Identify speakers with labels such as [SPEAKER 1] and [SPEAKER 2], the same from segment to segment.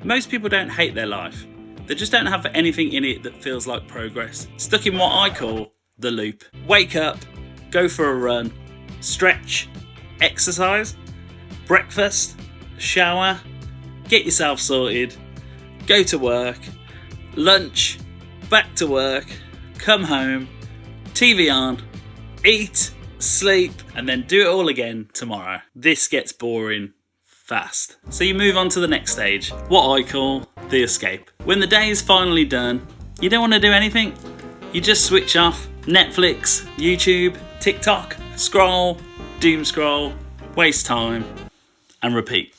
[SPEAKER 1] Most people don't hate their life. They just don't have anything in it that feels like progress. Stuck in what I call the loop. Wake up, go for a run, stretch, exercise, breakfast, shower, get yourself sorted, go to work, lunch, back to work, come home, TV on, eat, sleep, and then do it all again tomorrow. This gets boring fast. So you move on to the next stage, what I call the escape. When the day is finally done, you don't want to do anything. You just switch off Netflix, YouTube, TikTok, scroll, doom scroll, waste time, and repeat.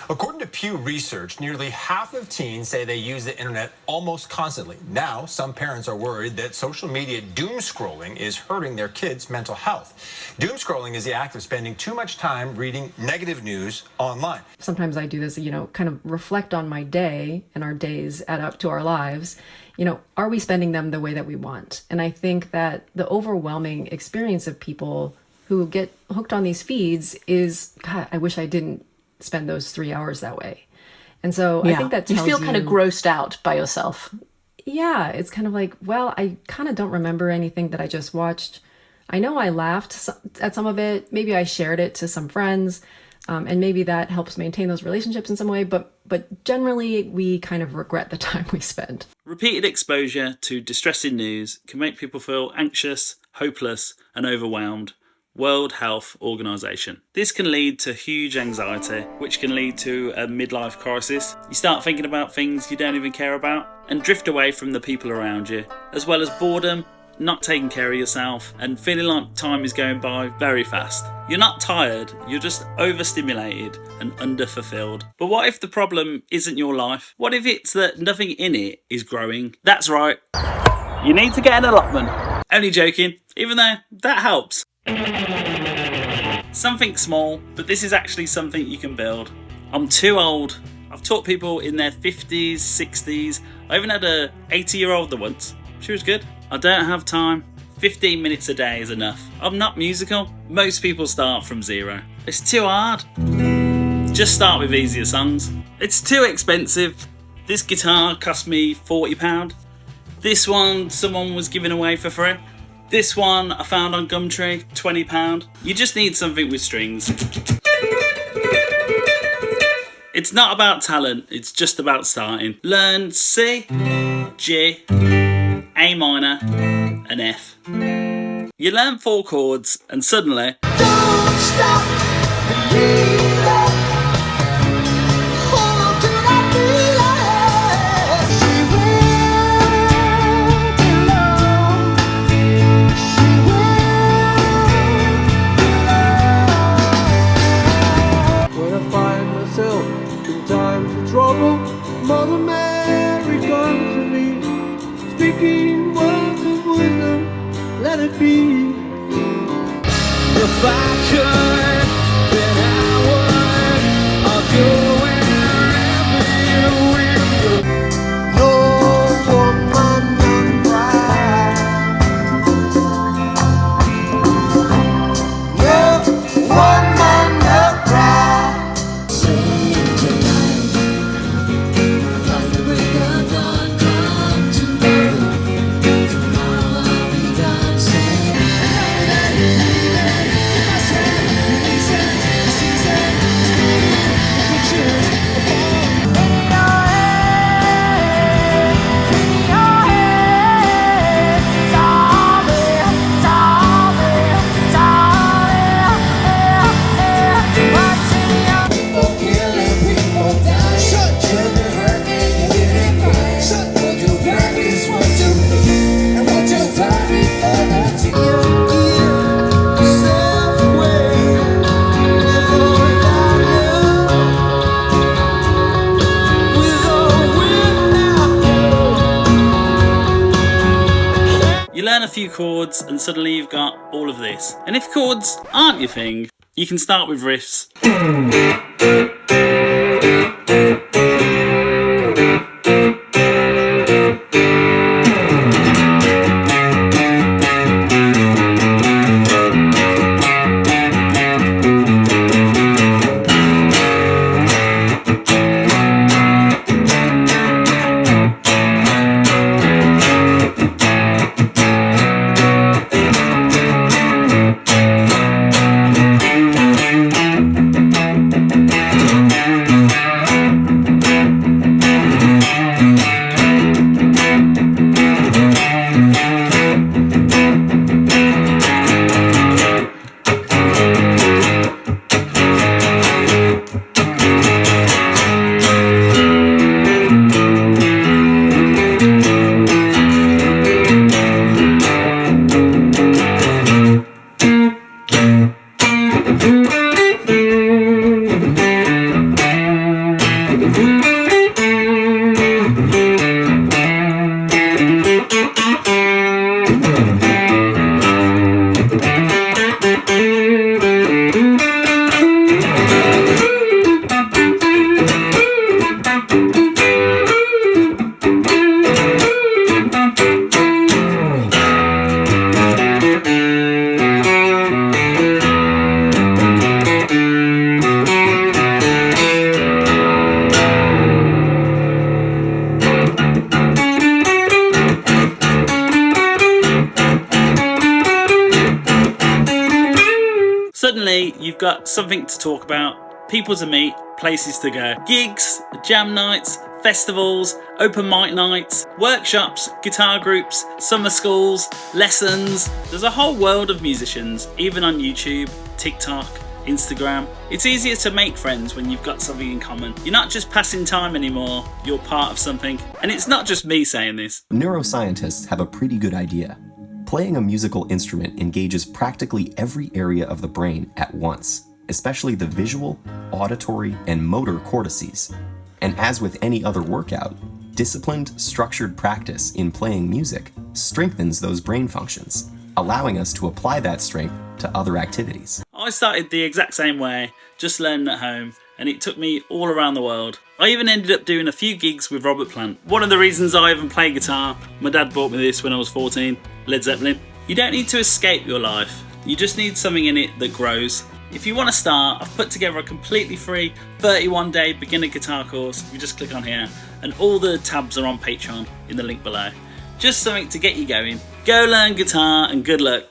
[SPEAKER 2] According to Pew Research, nearly half of teens say they use the internet almost constantly. Now, some parents are worried that social media doom scrolling is hurting their kids' mental health. Doom scrolling is the act of spending too much time reading negative news online.
[SPEAKER 3] Sometimes I do this, kind of reflect on my day, and our days add up to our lives. Are we spending them the way that we want? And I think that the overwhelming experience of people who get hooked on these feeds is, God, I wish I didn't spend those 3 hours that way. And so I think that tells
[SPEAKER 4] you feel kind of grossed out by yourself.
[SPEAKER 3] Yeah, it's kind of like, well, I kind of don't remember anything that I just watched. I know I laughed at some of it. Maybe I shared it to some friends, and maybe that helps maintain those relationships in some way. But generally, we kind of regret the time we spend.
[SPEAKER 1] Repeated exposure to distressing news can make people feel anxious, hopeless, and overwhelmed. World Health Organization. This can lead to huge anxiety, which can lead to a midlife crisis. You start thinking about things you don't even care about and drift away from the people around you, as well as boredom, not taking care of yourself, and feeling like time is going by very fast. You're not tired, you're just overstimulated and underfulfilled. But what if the problem isn't your life? What if it's that nothing in it is growing? That's right, you need to get an allotment. Only joking, even though that helps. Something small, but this is actually something you can build. I'm too old. I've taught people in their 50s, 60s. I even had a 80-year-old there once. She was good. I don't have time. 15 minutes a day is enough. I'm not musical. Most people start from zero. It's too hard. Just start with easier songs. It's too expensive. This guitar cost me £40. This one someone was giving away for free. This one I found on Gumtree, £20. You just need something with strings. It's not about talent, it's just about starting. Learn C, G, A minor, and F. You learn 4 chords and suddenly... Don't stop believing.
[SPEAKER 5] Mother Mary comes to me, speaking words of wisdom, let it be. If I could, then I would, I'll go wherever you will. No woman, no cry. No woman, no cry. Sing tonight.
[SPEAKER 1] Learn a few chords and suddenly you've got all of this. And if chords aren't your thing, you can start with riffs. got something to talk about, people to meet, places to go. Gigs, jam nights, festivals, open mic nights, workshops, guitar groups, summer schools, lessons. There's a whole world of musicians, even on YouTube, TikTok, Instagram. It's easier to make friends when you've got something in common. You're not just passing time anymore, you're part of something. And it's not just me saying this.
[SPEAKER 6] Neuroscientists have a pretty good idea. Playing a musical instrument engages practically every area of the brain at once, especially the visual, auditory, and motor cortices. And as with any other workout, disciplined, structured practice in playing music strengthens those brain functions, allowing us to apply that strength to other activities.
[SPEAKER 1] I started the exact same way, just learning at home, and it took me all around the world. I even ended up doing a few gigs with Robert Plant. One of the reasons I even play guitar, my dad bought me this when I was 14, Led Zeppelin. You don't need to escape your life, you just need something in it that grows. If you want to start, I've put together a completely free 31-day beginner guitar course. You just click on here, and all the tabs are on Patreon in the link below. Just something to get you going. Go learn guitar and good luck.